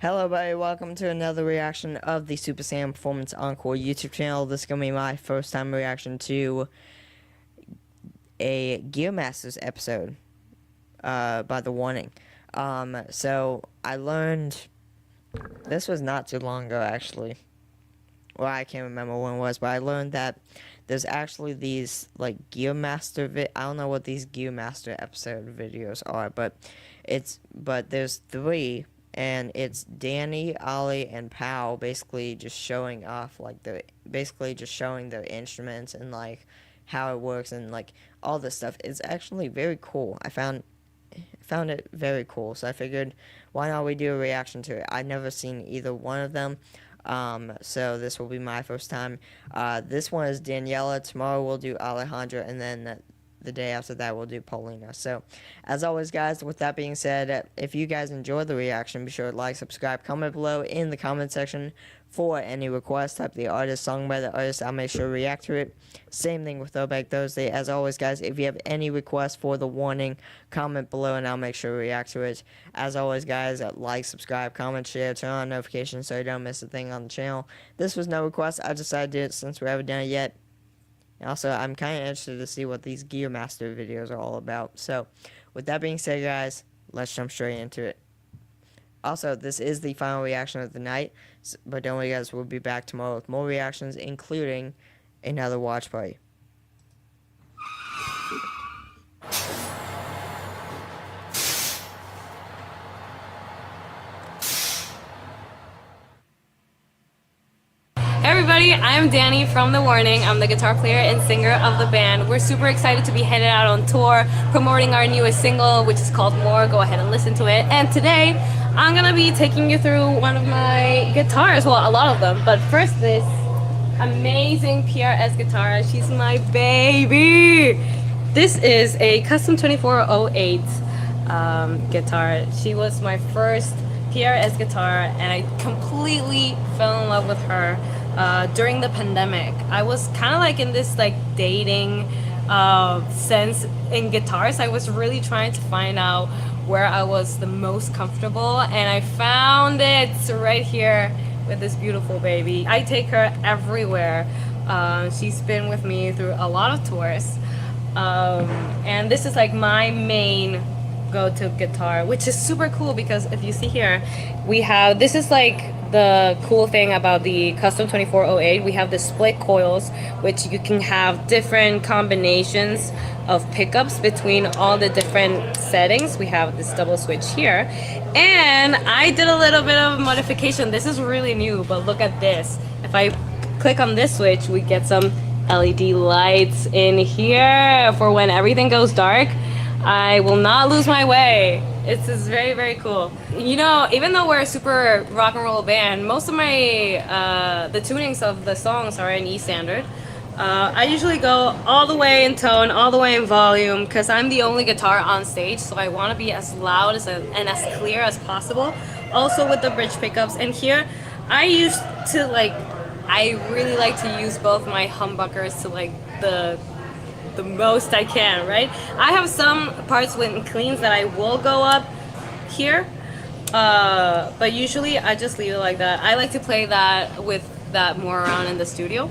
Hello, everybody. Welcome to another reaction of the Super Saiyan Performance Encore YouTube channel. This is going to be my first time reaction to a Gear Masters episode by The Warning. So I learned, this was not too long ago, actually. Well, I can't remember when it was, but I learned that there's actually these, like, Gear Master, I don't know what these Gear Master episode videos are, but there's three. And it's Dany, Ollie, and Pal basically just showing off, like, basically just showing their instruments and, like, how it works and, like, all this stuff. It's actually very cool. I found it very cool, so I figured, why not we do a reaction to it? I've never seen either one of them, so this will be my first time. This one is Daniela. Tomorrow we'll do Alejandra, and then the day after that we'll do Paulina. So as always, guys, with that being said, if you guys enjoyed the reaction, be sure to like, subscribe, comment below in the comment section for any requests. Type the artist, song by the artist, I'll make sure to react to it. Same thing with Throwback Thursday. As always, guys, if you have any requests for The Warning, comment below and I'll make sure to react to it. As always, guys, like, subscribe, comment, share, turn on notifications so you don't miss a thing on the channel. This was no request, I decided to do it since we haven't done it yet. Also, I'm kind of interested to see what these Gear Master videos are all about. So, with that being said, guys, let's jump straight into it. Also, this is the final reaction of the night, but don't worry, guys, we'll be back tomorrow with more reactions, including another watch party. Hey everybody, I'm Dany from The Warning. I'm the guitar player and singer of the band. We're super excited to be headed out on tour, promoting our newest single, which is called More. Go ahead and listen to it. And today, I'm gonna be taking you through one of my guitars. Well, a lot of them. But first, this amazing PRS guitar. She's my baby. This is a custom 2408 guitar. She was my first PRS guitar, and I completely fell in love with her during the pandemic. I was kind of like in this like dating sense in guitars. I was really trying to find out where I was the most comfortable, and I found it right here with this beautiful baby. I take her everywhere. She's been with me through a lot of tours, and this is like my main go-to guitar, which is super cool because if you see here, we have, this is like the cool thing about the custom 2408. We have the split coils, which you can have different combinations of pickups between all the different settings. We have this double switch here, and I did a little bit of modification. This is really new, but look at this. If I click on this switch, we get some LED lights in here for when everything goes dark. I will not lose my way. It's very, very cool. You know, even though we're a super rock and roll band, most of my, the tunings of the songs are in E standard. I usually go all the way in tone, all the way in volume, because I'm the only guitar on stage, so I want to be as loud and as clear as possible. Also with the bridge pickups. And here, I really like to use both my humbuckers to like the most I can, right? I have some parts with cleans that I will go up here, but usually I just leave it like that. I like to play that with that more around in the studio,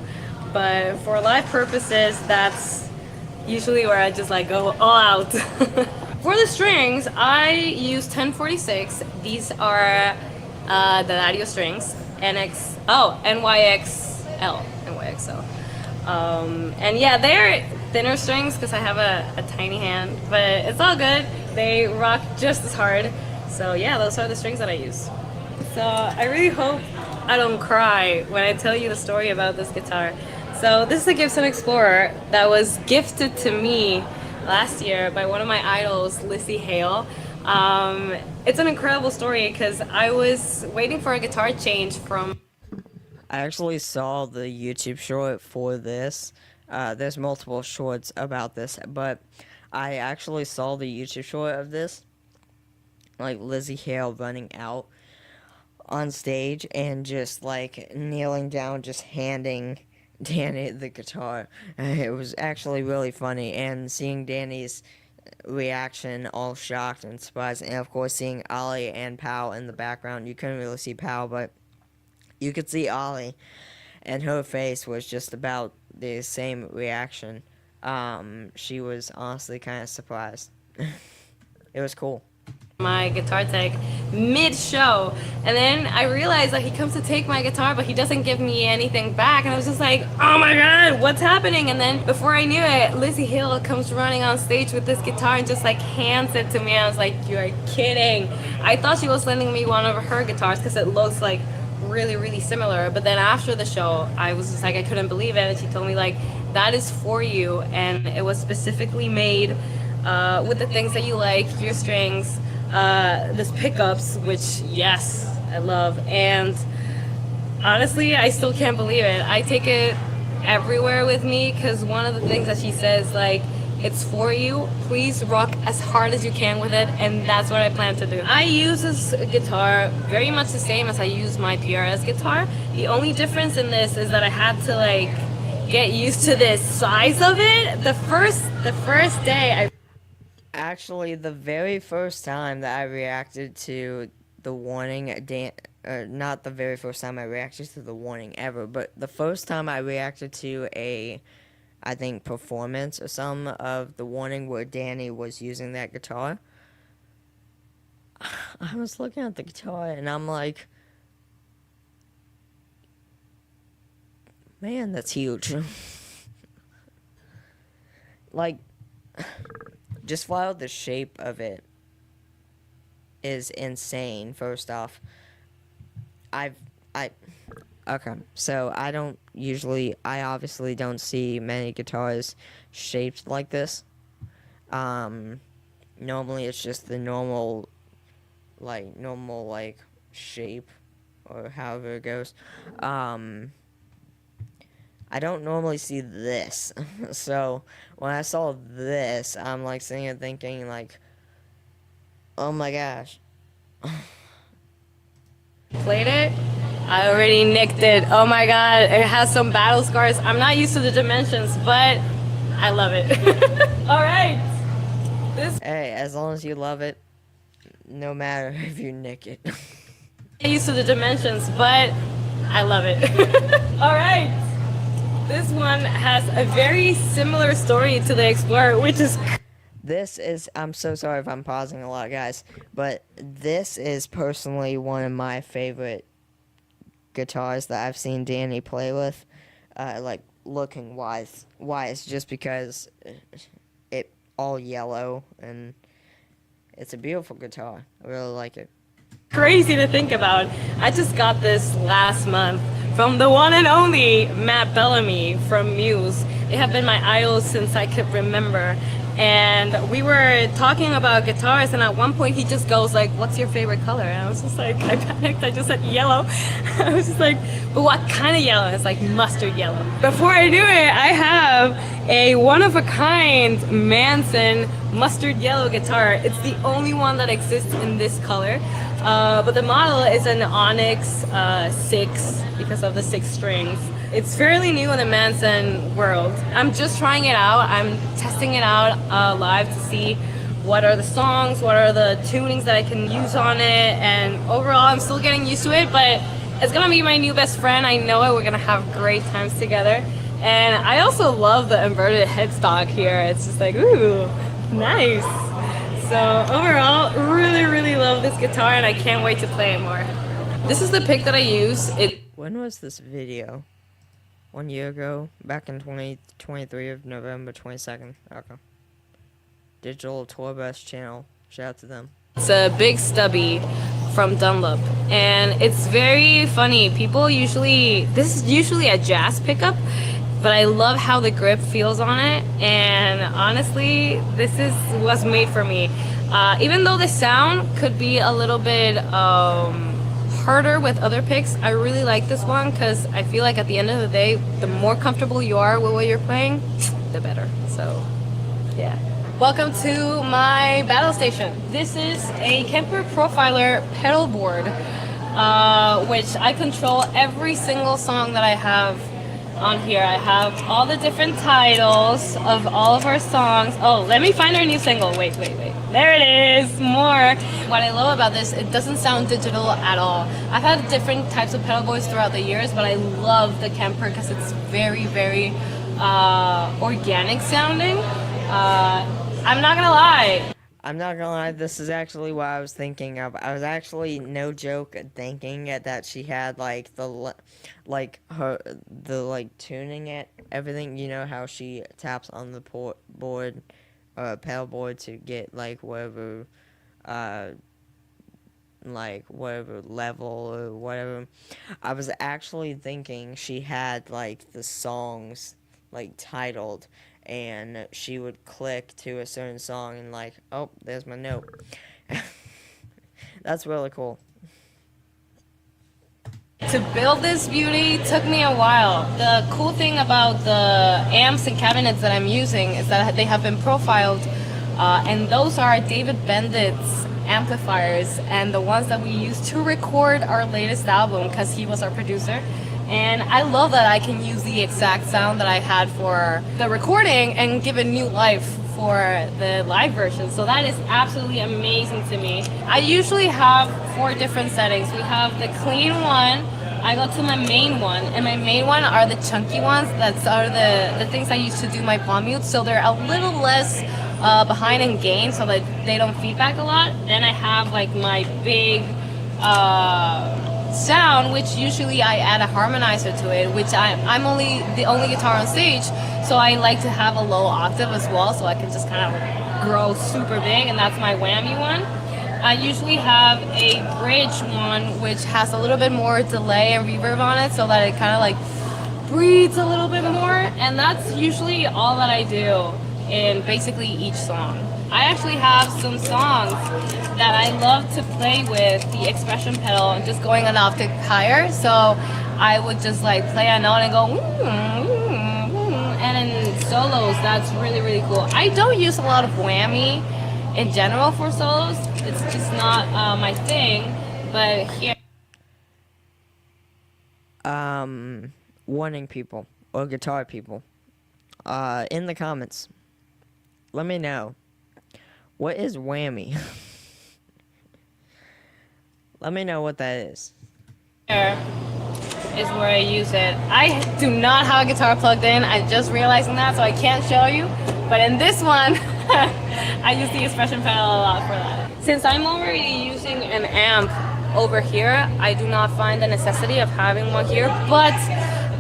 but for live purposes, that's usually where I just like go all out. For the strings, I use 1046. These are the Ladio strings, NYXL. And yeah, they're thinner strings because I have a tiny hand, but it's all good. They rock just as hard. So yeah, those are the strings that I use. So I really hope I don't cry when I tell you the story about this guitar. So this is a Gibson Explorer that was gifted to me last year by one of my idols, Lizzie Hale. It's an incredible story because I was waiting for a guitar change from... I actually saw the YouTube short for this. There's multiple shorts about this, but I actually saw the YouTube short of this, like Lizzie Hale running out on stage and just like kneeling down, just handing Dany the guitar. It was actually really funny, and seeing Dany's reaction, all shocked and surprised. And of course, seeing Ollie and Pal in the background, you couldn't really see Pal, but you could see Ollie, and her face was just about the same reaction. She was honestly kind of surprised. It was cool. My guitar tech mid-show, and then I realized that he comes to take my guitar, but he doesn't give me anything back, and I was just like, oh my god, what's happening? And then before I knew it, Lizzie Hill comes running on stage with this guitar and just like hands it to me. I was like, you're kidding. I thought she was lending me one of her guitars because it looks like really similar, but then after the show I was just like, I couldn't believe it, and she told me like, that is for you, and it was specifically made with the things that you like, your strings, this pickups, which yes, I love. And honestly, I still can't believe it. I take it everywhere with me because one of the things that she says, like, it's for you, please rock as hard as you can with it, and that's what I plan to do. I use this guitar very much the same as I use my PRS guitar. The only difference in this is that I had to like get used to the size of it. The first day I Actually, the very first time that I reacted to the warning, not the very first time I reacted to the warning ever, but the first time I reacted to I think, performance or some of the warning where Dany was using that guitar, I was looking at the guitar and I'm like, man, that's huge. Like, just while the shape of it is insane, first off, okay, so I obviously don't see many guitars shaped like this. Normally it's just the normal shape, or however it goes. I don't normally see this. So when I saw this, I'm like sitting here thinking like, oh my gosh. played it, I already nicked it. Oh my god, it has some battle scars. I'm not used to the dimensions, but I love it. Alright. Hey, as long as you love it, no matter if you nick it. I'm used to the dimensions, but I love it. Alright. This one has a very similar story to the Explorer, which is... I'm so sorry if I'm pausing a lot, guys, but this is personally one of my favorite guitars that I've seen Dany play with, like, looking wise, just because it all yellow, and it's a beautiful guitar. I really like it. Crazy to think about. I just got this last month from the one and only Matt Bellamy from Muse. They have been my idols since I could remember. And we were talking about guitars, and at one point he just goes like, what's your favorite color? And I was just like, I panicked, I just said yellow. I was just like, but what kind of yellow? And it's like mustard yellow. Before I knew it, I have a one-of-a-kind Manson mustard yellow guitar. It's the only one that exists in this color. But the model is an Onyx 6 because of the 6 strings. It's fairly new in the Manson world. I'm just trying it out. I'm testing it out live to see what are the songs, what are the tunings that I can use on it, and overall I'm still getting used to it, but it's gonna be my new best friend. I know it. We're gonna have great times together. And I also love the inverted headstock here. It's just like, ooh, nice. So overall, really love this guitar, and I can't wait to play it more. This is the pick that I use. When was this video? 1 year ago, back in 2023 of November 22nd. Okay. Digital Tour Bus channel. Shout out to them. It's a big stubby from Dunlop, and it's very funny. This is usually a jazz pickup, but I love how the grip feels on it, and honestly, was made for me. Even though the sound could be a little bit harder with other picks, I really like this one because I feel like at the end of the day, the more comfortable you are with what you're playing, the better. So, yeah. Welcome to my battle station. This is a Kemper Profiler pedal board, which I control every single song that I have On here, I have all the different titles of all of our songs. Oh, let me find our new single. Wait, wait, wait. There it is. More. What I love about this, it doesn't sound digital at all. I've had different types of pedal boards throughout the years, but I love the Kemper because it's very, very organic sounding. I'm not gonna lie. I'm not gonna lie, this is actually what I was thinking of. I was actually, no joke, thinking that she had like like tuning it, everything. You know how she taps on the board, pedal board to get uh, like whatever level or whatever. I was actually thinking she had like the songs like titled, and she would click to a certain song and like, oh, there's my note. That's really cool. To build this beauty took me a while. The cool thing about the amps and cabinets that I'm using is that they have been profiled, and those are David Bendit's amplifiers and the ones that we used to record our latest album because he was our producer. And I love that I can use the exact sound that I had for the recording and give it new life for the live version. So that is absolutely amazing to me. I usually have 4 different settings. We have the clean one, I go to my main one, and my main one are the chunky ones. That's are the things I use to do my palm mute, so they're a little less behind in gain, so that they don't feedback a lot. Then I have like my big sound, which usually I add a harmonizer to it, which I'm only the only guitar on stage, so I like to have a low octave as well, so I can just kind of grow super big, and that's my whammy one. I usually have a bridge one, which has a little bit more delay and reverb on it, so that it kind of like breathes a little bit more, and that's usually all that I do in basically each song. I actually have some songs that I love to play with the expression pedal, just going an octave higher, so I would just like play a note and go, and in solos, that's really, really cool. I don't use a lot of whammy in general for solos. It's just not my thing, but here. Warning people or guitar people, in the comments, let me know, what is whammy? Let me know what that is. Here is where I use it. I do not have a guitar plugged in. I'm just realizing that, so I can't show you. But in this one, I use the expression pedal a lot for that. Since I'm already using an amp over here, I do not find the necessity of having one here, but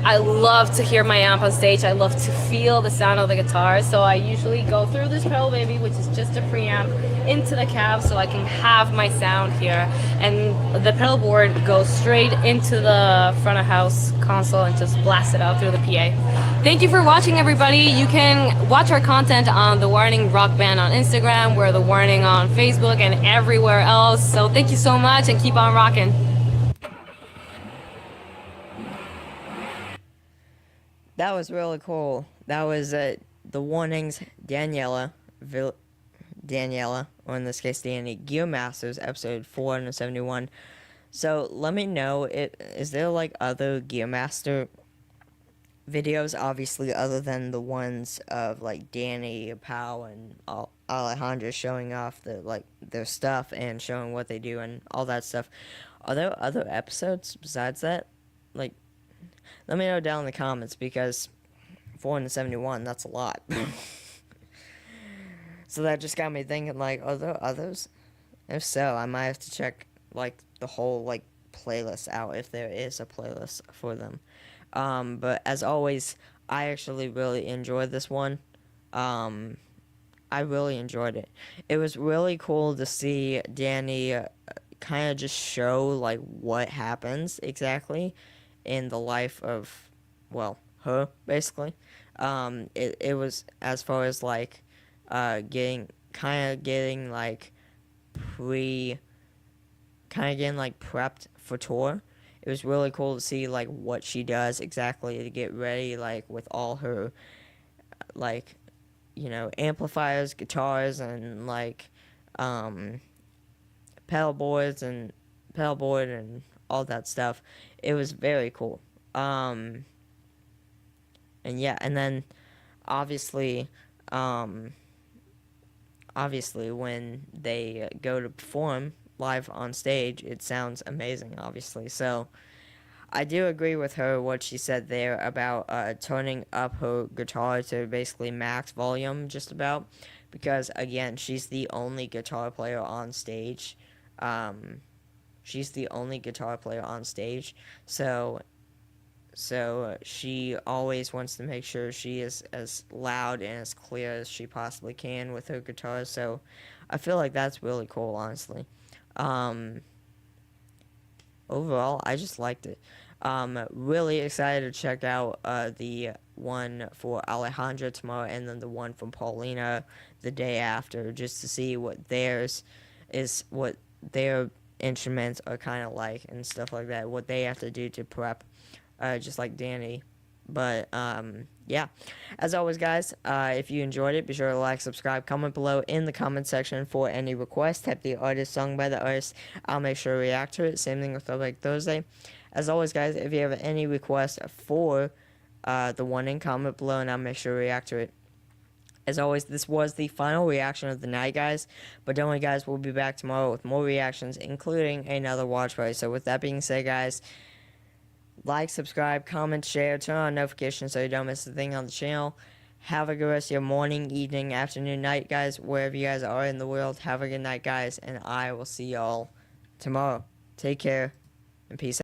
I love to hear my amp on stage. I love to feel the sound of the guitar, so I usually go through this pedal baby, which is just a preamp, into the cab so I can have my sound here, and the pedal board goes straight into the front of house console and just blast it out through the PA. Thank you for watching, everybody. You can watch our content on The Warning Rock Band on Instagram, we're The Warning on Facebook, and everywhere else. So thank you so much, and keep on rocking. That was really cool. That was The Warnings, Daniela, or in this case Dany, Gear Masters, episode 471. So let me know, is there like other Gear Master videos, obviously, other than the ones of like Dany, Pau, and Alejandra showing off their stuff and showing what they do and all that stuff? Are there other episodes besides that? Like, let me know down in the comments, because 471, that's a lot. So that just got me thinking, like, are there others? If so, I might have to check like the whole like playlist out, if there is a playlist for them. But as always, I actually really enjoyed this one. I really enjoyed it. It was really cool to see Dany kind of just show like what happens exactly in the life of, well, her, basically. It was, as far as like getting like prepped for tour. It was really cool to see like what she does exactly to get ready, like with all her like, amplifiers, guitars, and like pedal board and all that stuff. It was very cool. and yeah, and then obviously, um, obviously when they go to perform live on stage, it sounds amazing. Obviously, so I do agree with her what she said there about turning up her guitar to basically max volume, just about, because again, she's the only guitar player on stage. Um, she's the only guitar player on stage, so she always wants to make sure she is as loud and as clear as she possibly can with her guitar. So I feel like that's really cool, honestly. Um, Overall, I just liked it. Really excited to check out the one for Alejandra tomorrow, and then the one from Paulina the day after, just to see what their instruments are kind of like and stuff like that. What they have to do to prep, just like Dany. But yeah, as always, guys, if you enjoyed it, be sure to like, subscribe, comment below in the comment section for any requests. Type the artist, song by the artist. I'll make sure to react to it. Same thing with Throwback Thursday. As always, guys, if you have any requests for the one in, comment below, and I'll make sure to react to it. As always, this was the final reaction of the night, guys. But don't worry, guys, we'll be back tomorrow with more reactions, including another watch party. So with that being said, guys, like, subscribe, comment, share, turn on notifications so you don't miss a thing on the channel. Have a good rest of your morning, evening, afternoon, night, guys. Wherever you guys are in the world, have a good night, guys. And I will see y'all tomorrow. Take care and peace out.